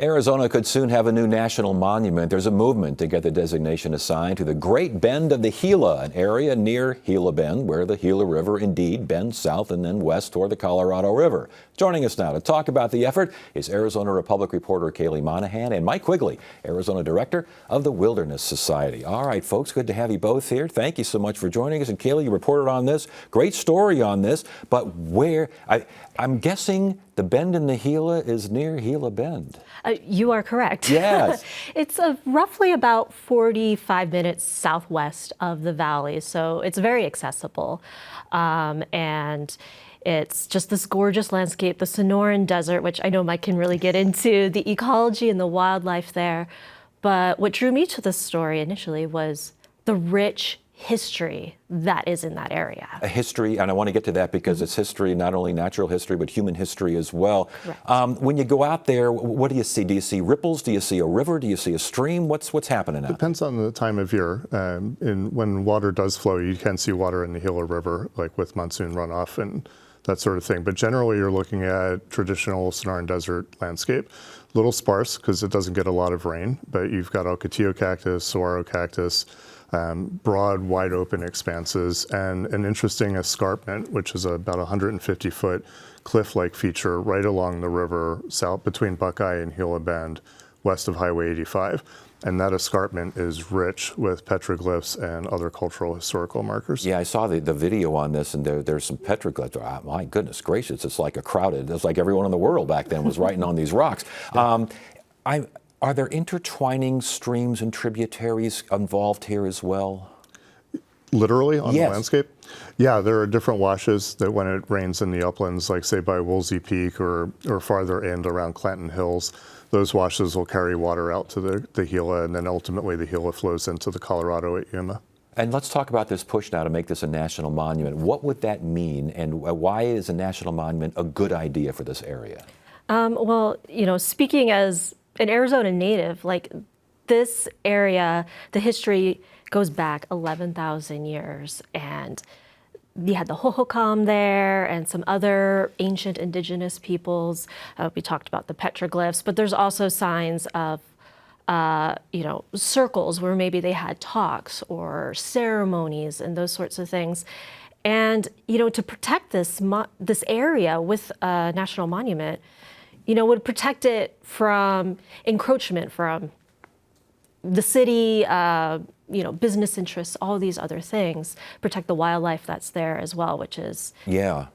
Arizona could soon have a new national monument. There's a movement to get the designation assigned to the Great Bend of the Gila, an area near Gila Bend where the Gila River indeed bends south and then west toward the Colorado River. Joining us now to talk about the effort is Arizona Republic reporter Kaylee Monahan and Mike Quigley, Arizona Director of the Wilderness Society. All right, folks, good to have you both here. Thank you so much for joining us. And Kaylee, you reported on this. Great story on this. But I'm guessing the bend in the Gila is near Gila Bend. You are correct. Yes. It's roughly about 45 minutes southwest of the valley, so it's very accessible. And it's just this gorgeous landscape, the Sonoran Desert, which I know Mike can really get into, the ecology and the wildlife there. But what drew me to this story initially was the rich history that is in that area. A history, and I want to get to that because it's history, not only natural history, but human history as well. When you go out there, what do you see? Do you see ripples? Do you see a river? Do you see a stream? What's happening out there? Depends on the time of year. When water does flow, you can see water in the Gila River, like with monsoon runoff and that sort of thing. But generally, you're looking at traditional Sonoran Desert landscape. A little sparse because it doesn't get a lot of rain, but you've got Ocotillo cactus, saguaro cactus, broad, wide open expanses, and an interesting escarpment, which is about 150-foot cliff-like feature right along the river south between Buckeye and Gila Bend, west of Highway 85. And that escarpment is rich with petroglyphs and other cultural historical markers. Yeah, I saw the video on this, and there's some petroglyphs. Oh, my goodness gracious, it's like it's like everyone in the world back then was writing on these rocks. Are there intertwining streams and tributaries involved here as well? Literally on Yes. the landscape? Yeah, there are different washes that when it rains in the uplands, like say by Woolsey Peak or farther in around Clanton Hills, those washes will carry water out to the Gila, and then ultimately the Gila flows into the Colorado at Yuma. And let's talk about this push now to make this a national monument. What would that mean, and why is a national monument a good idea for this area? Well, speaking as an Arizona native, like this area, the history goes back 11,000 years, and we had the Hohokam there and some other ancient indigenous peoples. We talked about the petroglyphs, but there's also signs of circles where maybe they had talks or ceremonies and those sorts of things. And to protect this area with a national monument, would protect it from encroachment from the city, business interests, all these other things, protect the wildlife that's there as well, which is... Yeah.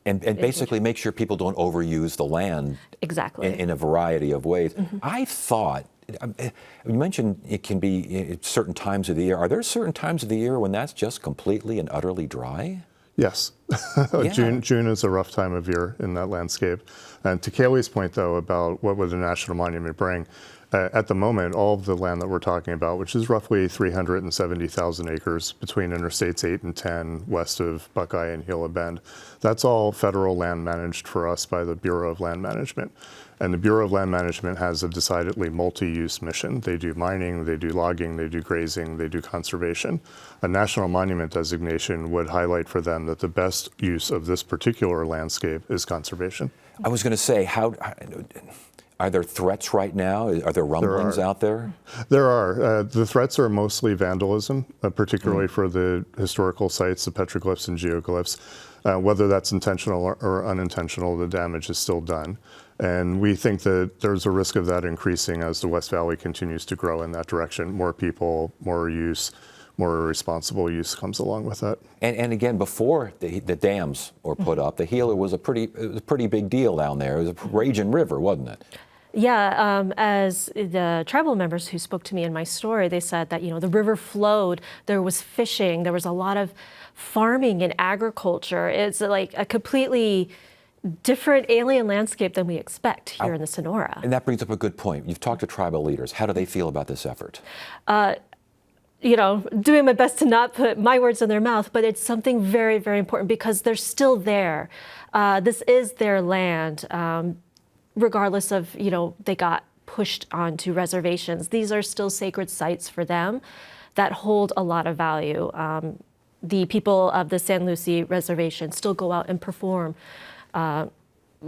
And basically make sure people don't overuse the land. Exactly. In a variety of ways. I thought, you mentioned it can be at certain times of the year. Are there certain times of the year when that's just completely and utterly dry? Yes. Yeah. June is a rough time of year in that landscape. And to Kaylee's point, though, about what would a national monument bring, at the moment, all of the land that we're talking about, which is roughly 370,000 acres between Interstates 8 and 10, west of Buckeye and Gila Bend, that's all federal land managed for us by the Bureau of Land Management. And the Bureau of Land Management has a decidedly multi-use mission. They do mining, they do logging, they do grazing, they do conservation. A national monument designation would highlight for them that the best use of this particular landscape is conservation. I was going to say, are there threats right now? Are there rumblings out there? There are. The threats are mostly vandalism, particularly for the historical sites, the petroglyphs and geoglyphs. Whether that's intentional or unintentional, the damage is still done. And we think that there's a risk of that increasing as the West Valley continues to grow in that direction. More people, more use, more responsible use comes along with that. And again, before the dams were put up, the Gila was a pretty big deal down there. It was a raging river, wasn't it? Yeah, as the tribal members who spoke to me in my story, they said that, the river flowed, there was fishing, there was a lot of farming and agriculture. It's like a completely different alien landscape than we expect here in the Sonora. And that brings up a good point. You've talked to tribal leaders. How do they feel about this effort? Doing my best to not put my words in their mouth, but it's something very, very important because they're still there. This is their land. Regardless of, they got pushed onto reservations. These are still sacred sites for them that hold a lot of value. The people of the San Lucie Reservation still go out and perform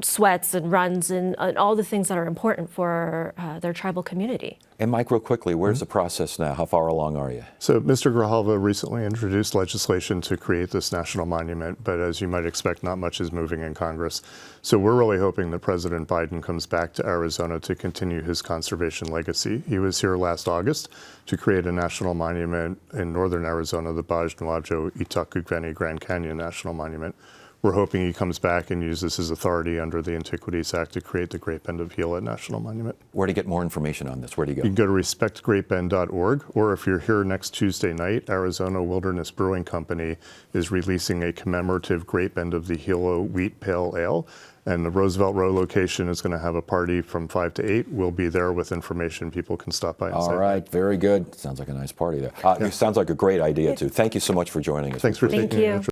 sweats and runs and all the things that are important for their tribal community. And Mike, real quickly, where's the process now? How far along are you? So Mr. Grijalva recently introduced legislation to create this national monument, but as you might expect, not much is moving in Congress. So we're really hoping that President Biden comes back to Arizona to continue his conservation legacy. He was here last August to create a national monument in northern Arizona, the Baj Nuajo Itacuqueni Grand Canyon National Monument. We're hoping he comes back and uses his authority under the Antiquities Act to create the Great Bend of Gila National Monument. Where to get more information on this? Where do you You go? can go to respectgreatbend.org, or if you're here next Tuesday night, Arizona Wilderness Brewing Company is releasing a commemorative Great Bend of the Gila Wheat Pale Ale. And the Roosevelt Row location is going to have a party from 5 to 8. We'll be there with information. People can stop by and say All right, very good. Sounds like a nice party there. It sounds like a great idea, too. Thank you so much for joining us. Thanks for Thank taking an you. interest.